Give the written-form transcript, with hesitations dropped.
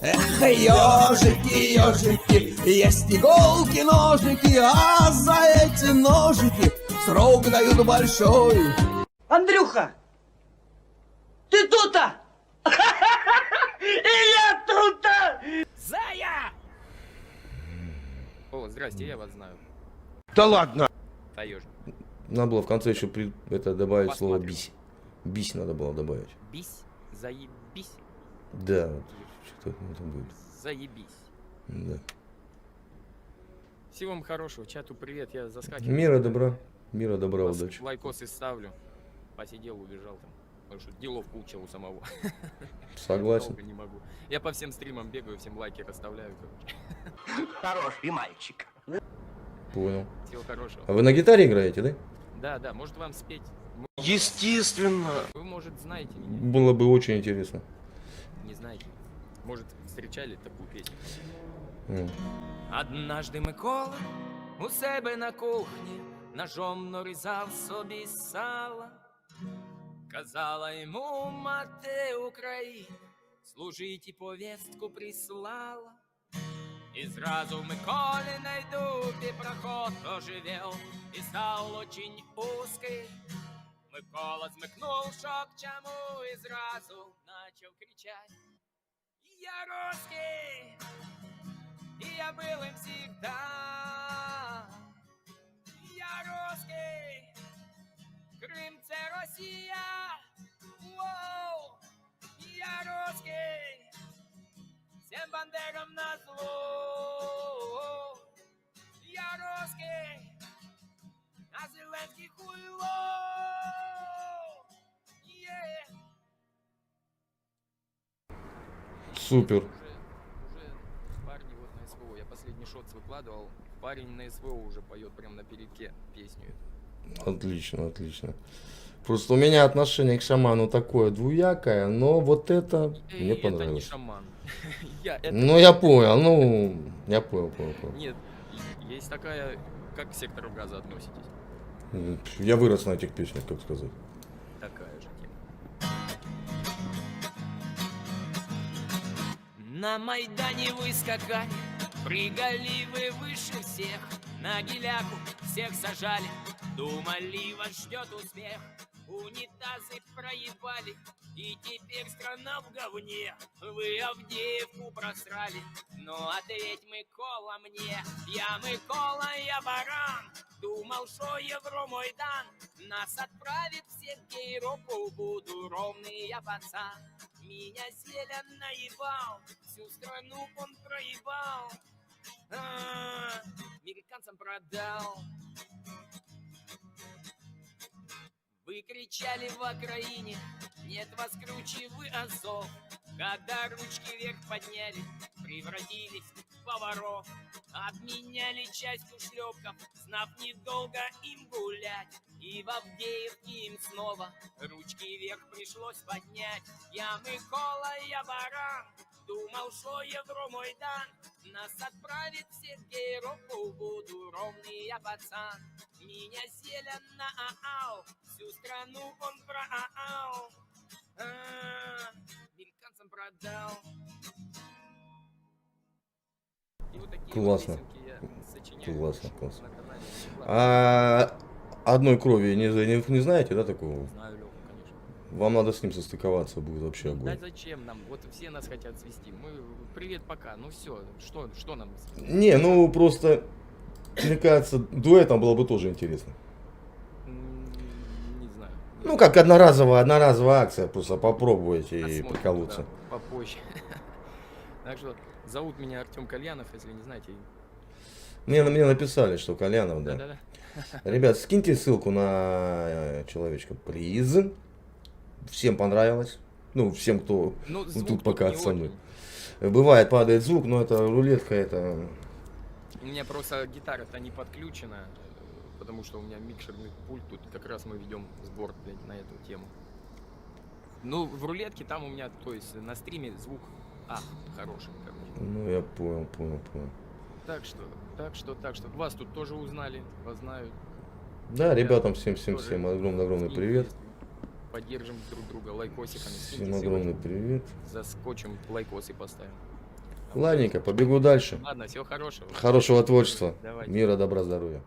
Эх, ежики, ежики, есть иголки, ножики, а за эти ножики срок дают большой. Андрюха, ты тут-то? И я тут-то! Зая! О, здрасте, я вас знаю. Да ладно. Таежник. Надо было в конце еще это добавить слово Посмотрим. бись. Бись надо было добавить. Бись, заебись, Да, вот что-то там будет. заебись. Да. Всего вам хорошего, чату привет, я заскакиваю. Мира добра, Вас удачи. лайкосы ставлю. Посидел, убежал там. Потому что делов куча у самого. Согласен. Долго не могу. Я по всем стримам бегаю, всем лайки расставляю. Хороший мальчик. Понял. Всего хорошего. А вы на гитаре играете, да? Да, да, может вам спеть? Естественно. Вы, может, знаете меня? Было бы очень интересно. Не знаете. Может, встречали такую песню? М. Однажды Микола у себе на кухні ножом нарізав собі сало. Казала йому мати України, служить і повістку прислала. І зразу в Миколиной дупе проход оживел и стал очень узкий. Микола змикнул, що к чому, і зразу начал кричать: «Я русский, и я был им всегда. Я русский, Крым — це Росія. Воу, я русский, всем бандерам назло. Я русский, а Зеленський хуйло. Yeah. Супер. Уже парни вот на СВО, я последний шотс выкладывал, парень на СВО уже поет прям на передке песню эту. Отлично, отлично. Просто у меня отношение к шаману такое двуякое, но вот это мне Это не понравилось. шаман. Это Ну я понял, я понял. Нет, есть такая, как к сектору газа относитесь? Я вырос на этих песнях, как сказать. Такая же тема. На Майдане вы скакали, прыгали вы выше всех, на геляку всех сажали, думали, вас ждет успех. Унитазы проебали, и теперь страна в говне. Вы Авдеевку просрали, но ответь, Микола, мне. Я Микола, я баран, думал, что Евромайдан нас отправит всех в Европу, буду ровный я пацан. Меня Зеля наебал, всю страну он проебал. Американцам продал. Вы кричали в Украине, нет вас круче, вы Азов. Когда ручки вверх подняли, превратились в поваров. Обменяли часть ушлепков, знав недолго им гулять. И в Авдеевке им снова ручки вверх пришлось поднять. Я Микола, я баран, думал, что Евромайдан нас отправит всех в Европу, буду ровный я пацан. Меня Зеля на ау, всю страну он проау. Американцам продал. И вот такие Классно. вот песенки я сочиняю. Классно. На канале. А одной крови не знаете, да, такого? Знаю Лёху, конечно. Вам надо с ним состыковаться, будет вообще Да огонь. зачем нам? Вот все нас хотят свести. Мы привет, пока. Ну все, что нам? Не, ну просто, мне кажется, дуэтом было бы тоже интересно. Не знаю. Ну, как одноразовая акция, просто попробовать и Посмотрим, приколоться. да, попозже. Так что зовут меня Артем Кальянов, если не знаете. Мне написали, что Кальянов, да. Да-да-да. Ребят, скиньте ссылку на человечка, плиз. Всем понравилось. Ну, всем, кто Ну, звук тут пока не со мной. очень. Бывает, падает звук, но это рулетка, это... У меня просто гитара-то не подключена, потому что у меня микшерный пульт, тут как раз мы ведем сбор, блядь, на эту тему. Ну, в рулетке там у меня, то есть на стриме звук, хороший, короче. Ну, я понял. Так что, вас тут тоже узнали, вас знают. Да, ребятам всем Тоже огромный скиньте, привет. Поддержим друг друга лайкосиками. Всем огромный привет. Заскочим, лайкосы поставим. Ладненько, побегу дальше. Ладно, всего хорошего. Хорошего творчества. Давайте. Мира, добра, здоровья.